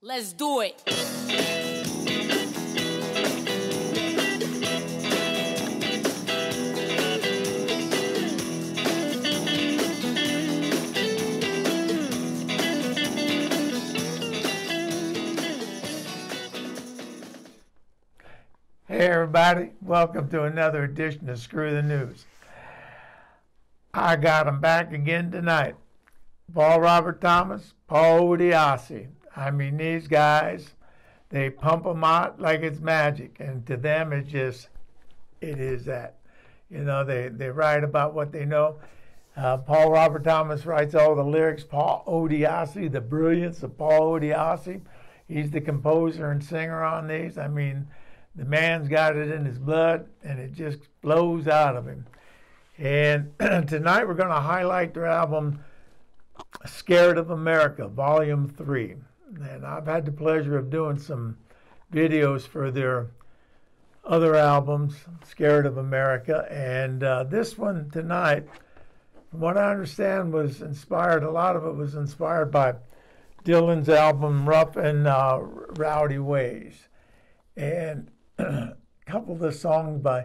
Let's do it. Hey everybody, welcome to another edition of Screw the News. I got them back again tonight. Paul Robert Thomas, Paul Diassi. I mean, these guys, they pump them out like it's magic, and to them it is that. You know, they write about what they know. Paul Robert Thomas writes all the lyrics. Paul Diassi, the brilliance of Paul Diassi. He's the composer and singer on these. I mean, the man's got it in his blood, and it just flows out of him. And tonight we're going to highlight their album, Scared of America, Volume 3. And I've had the pleasure of doing some videos for their other albums, Scared of America. And this one tonight, from what I understand, was inspired, a lot of it was inspired by Dylan's album, Rough and Rowdy Ways. And a couple of the songs by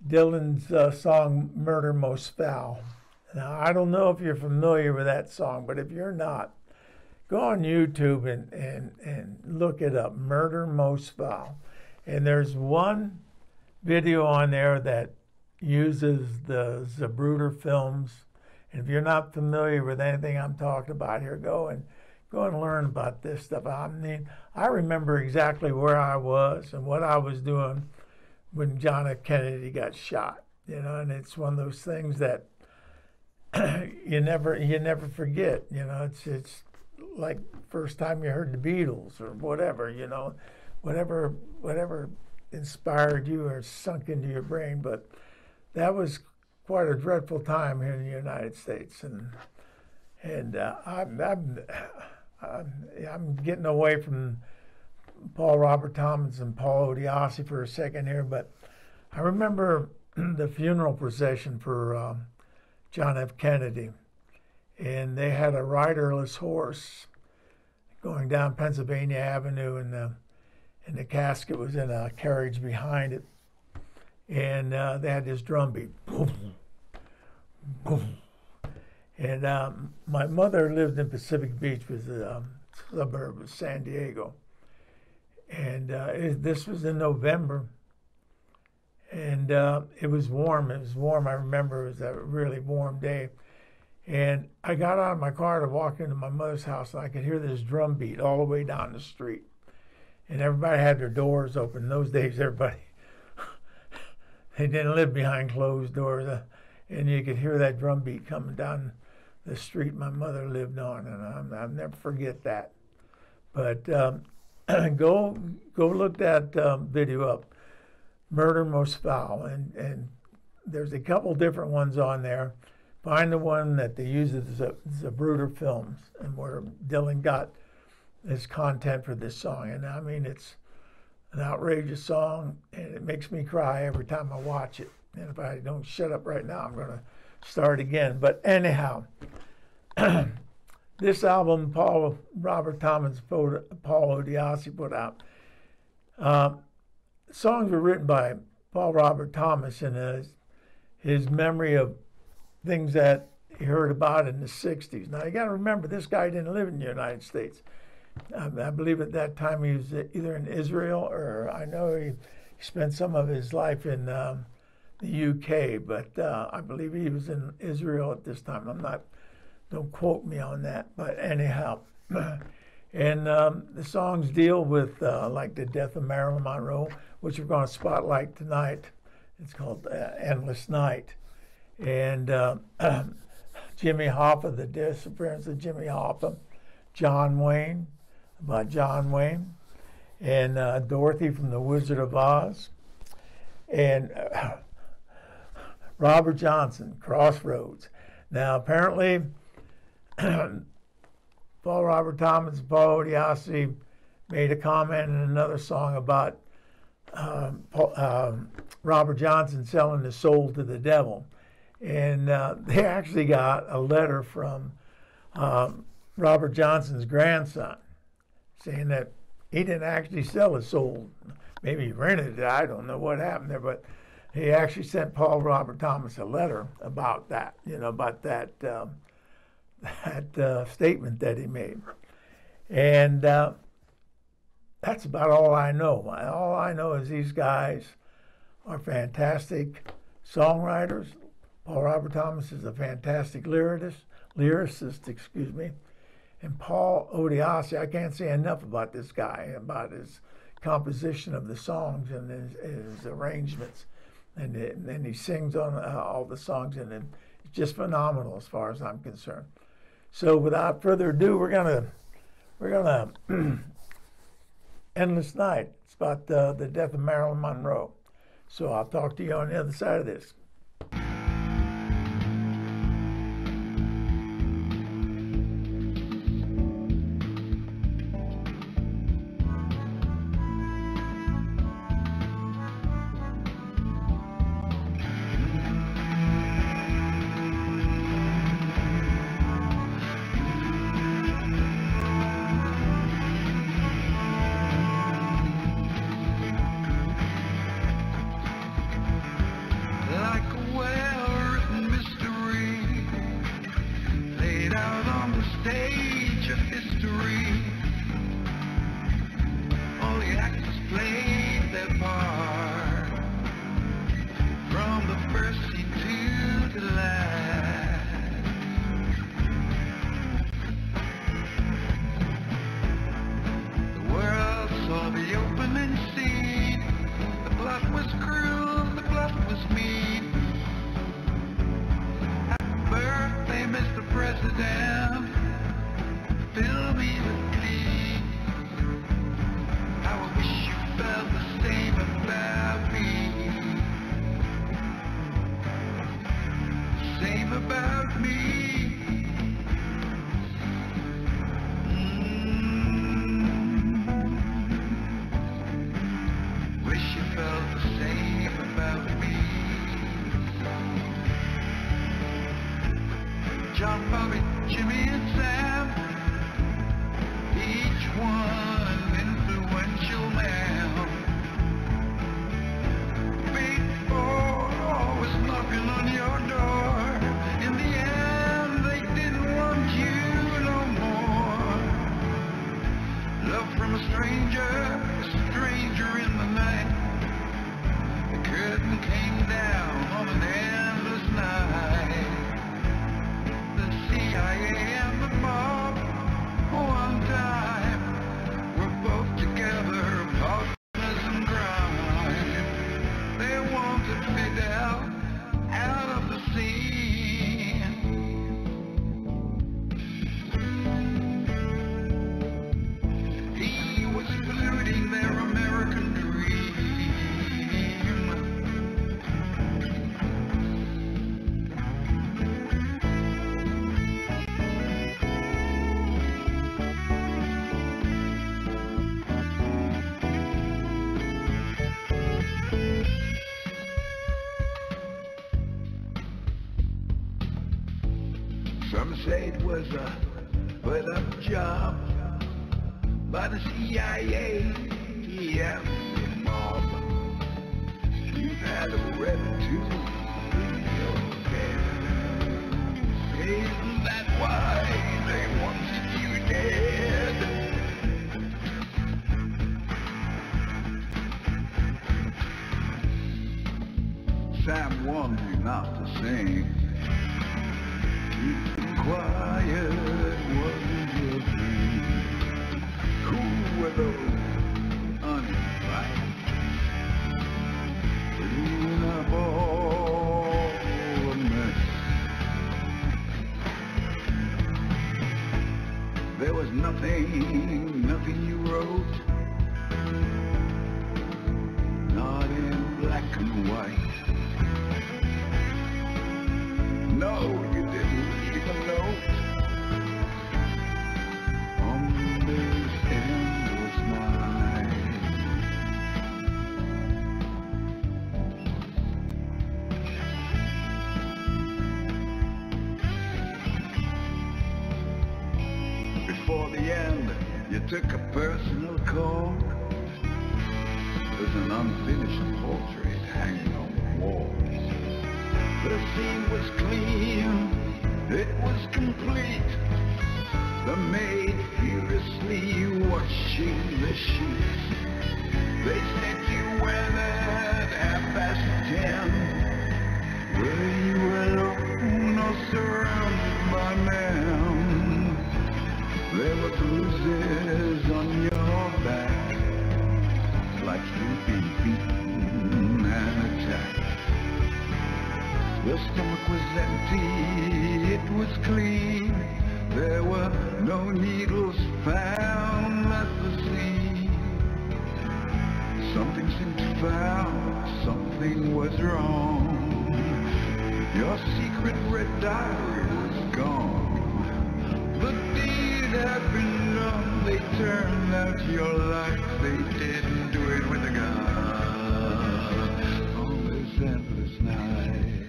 Dylan's song, Murder Most Foul. Now, I don't know if you're familiar with that song, but if you're not, go on YouTube and look it up, Murder Most Foul. And there's one video on there that uses the Zapruder films. And if you're not familiar with anything I'm talking about here, go and learn about this stuff. I mean, I remember exactly where I was and what I was doing when John F. Kennedy got shot. You know, and it's one of those things that you never forget. You know, it's like first time you heard the Beatles or whatever. You know, whatever inspired you or sunk into your brain. But that was quite a dreadful time here in the United States, and I'm getting away from Paul Robert Thomas and Paul Diassi for a second here, but I remember the funeral procession for John F. Kennedy, and they had a riderless horse going down Pennsylvania Avenue, and the casket was in a carriage behind it, and they had this drum beat, boom, boom. And my mother lived in Pacific Beach, which was a suburb of San Diego. And this was in November. And it was warm. It was warm. I remember it was a really warm day. And I got out of my car to walk into my mother's house, and I could hear this drum beat all the way down the street. And everybody had their doors open. In those days, everybody, they didn't live behind closed doors. And you could hear that drum beat coming down the street my mother lived on, and I'll never forget that. But go look that video up, Murder Most Foul, and there's a couple different ones on there. Find the one that they use as the Zapruder films, and where Dylan got his content for this song. And I mean, it's an outrageous song, and it makes me cry every time I watch it. And if I don't shut up right now, I'm going to start again. But anyhow, this album, Paul Robert Thomas, Paul Diassi put out, songs were written by Paul Robert Thomas in his memory of things that he heard about in the 60s. Now, you got to remember, this guy didn't live in the United States. I believe at that time he was either in Israel, or I know he spent some of his life in the UK, but I believe he was in Israel at this time. Don't quote me on that, but anyhow. And the songs deal with like the death of Marilyn Monroe, which we're going to spotlight tonight. It's called Endless Night. And Jimmy Hoffa, the disappearance of Jimmy Hoffa. John Wayne, about John Wayne. And Dorothy from The Wizard of Oz. And Robert Johnson, Crossroads. Now, apparently, Paul Robert Thomas and Paul Diassi made a comment in another song about Robert Johnson selling his soul to the devil. And they actually got a letter from Robert Johnson's grandson saying that he didn't actually sell his soul. Maybe he rented it. I don't know what happened there, but he actually sent Paul Robert Thomas a letter about that, about that statement that he made. And that's about all I know. All I know is these guys are fantastic songwriters. Paul Robert Thomas is a fantastic lyricist, excuse me. And Paul Odiasi, I can't say enough about this guy, about his composition of the songs and his arrangements. And then he sings on all the songs, and it's just phenomenal as far as I'm concerned. So without further ado, we're gonna Endless Night. It's about the death of Marilyn Monroe. So I'll talk to you on the other side of this. Jimmy and Sam, each one influential man. Big four always knocking on your door. In the end, they didn't want you no more. Love from a stranger in the night. The curtain came down on an endless night. CIA and the mob, one time, we're both together, partners in crime. They wanted Fidel out of the scene. He was polluting their American dream. Some say it was a put-up job by the CIA, yeah, the mob. You had a right to be your dead. Isn't that why they wanted you dead? Sam warned you not to sing. Keep quiet, wasn't your dream. Cool with those uninvited. Clean up all the mess. There was nothing you wrote, not in black and white. No, you didn't leave a note on this endless night. took a personal call. There's an unfinished portrait hanging on the wall. The scene was clean, it was complete. The maid furiously washing the sheets. They sent you where at 10:30, where you were alone or surrounded by men. There were bruises on your back, like you'd been beaten and attacked. Your stomach was empty, it was clean. There were no needles found at the scene. Something seemed foul, something was wrong. Your secret red diary was gone. The deed had been done, they turned out your life. They didn't do it with a gun. On this endless night.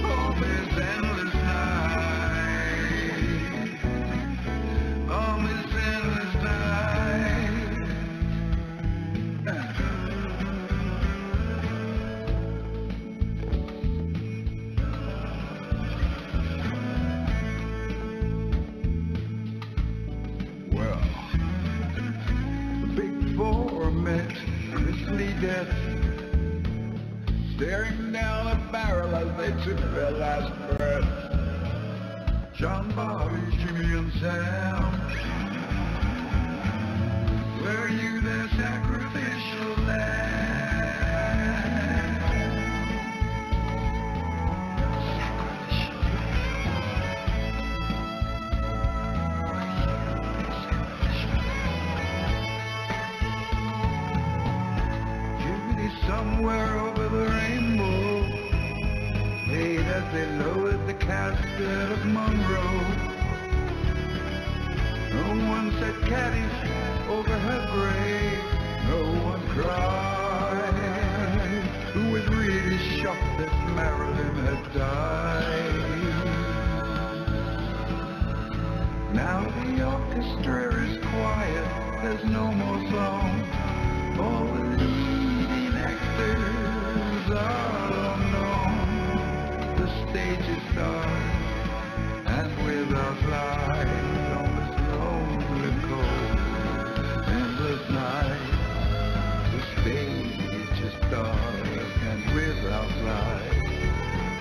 On this endless night. On this endless night. Well, the big four met grisly death, staring down a barrel as they took their last breath. John, Bobby, Jimmy, and Sam, were you their sacrificial lamb? Sacrificial lamb. Judy somewhere over the rainbow, played as they lowered the casket of Monroe. No one said caddies over her grave. No one cried. Who was really shocked that Marilyn had died. Now the orchestra is quiet. There's no more song. All the leading actors are unknown. The stage is dark and without light on this lonely cold endless night. The stage is dark and without light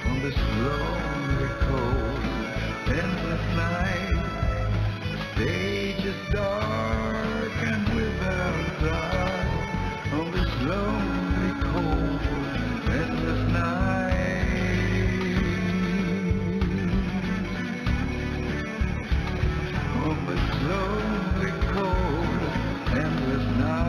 on this lonely cold endless night. The stage is dark and without light on this lonely cold endless night. On this lonely cold endless night.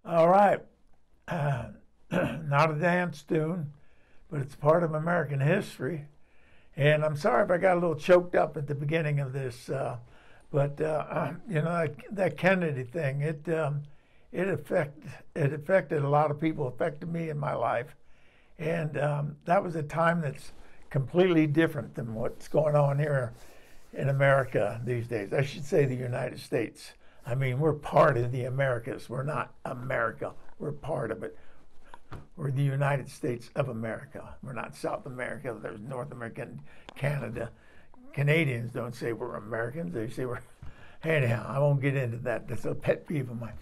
All right. Not a dance tune, but it's part of American history. And I'm sorry if I got a little choked up at the beginning of this, but you know, that Kennedy thing, it affected a lot of people, affected me in my life. And that was a time that's completely different than what's going on here in America these days. I should say the United States. I mean, we're part of the Americas. We're not America. We're part of it. We're the United States of America. We're not South America. There's North America and Canada. Canadians don't say we're Americans. They say we're... Anyhow, I won't get into that. That's a pet peeve of mine.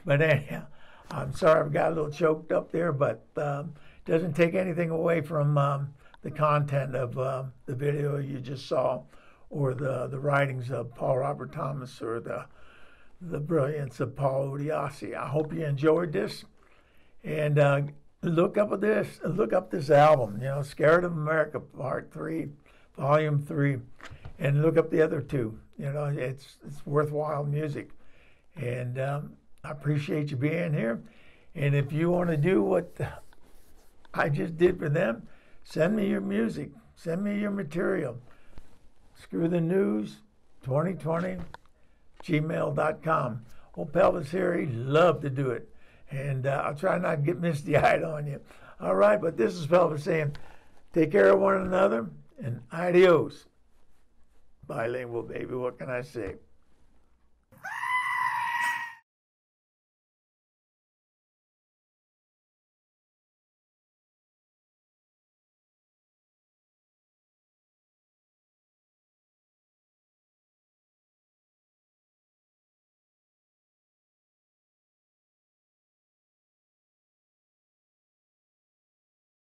But anyhow, I'm sorry I got a little choked up there, but doesn't take anything away from the content of the video you just saw or the writings of Paul Robert Thomas, or the brilliance of Paul Odiasi. I hope you enjoyed this, and look up this album, Scared of America Part 3, Volume 3, and look up the other two. It's worthwhile music, and I appreciate you being here. And if you want to do what I just did for them, send me your music, send me your material. Screw the News 2020 gmail.com. Old Pelvis here, he'd love to do it. And I'll try not to get misty-eyed on you. All right, but this is Pelvis saying, take care of one another, and adios. Bilingual, baby, what can I say?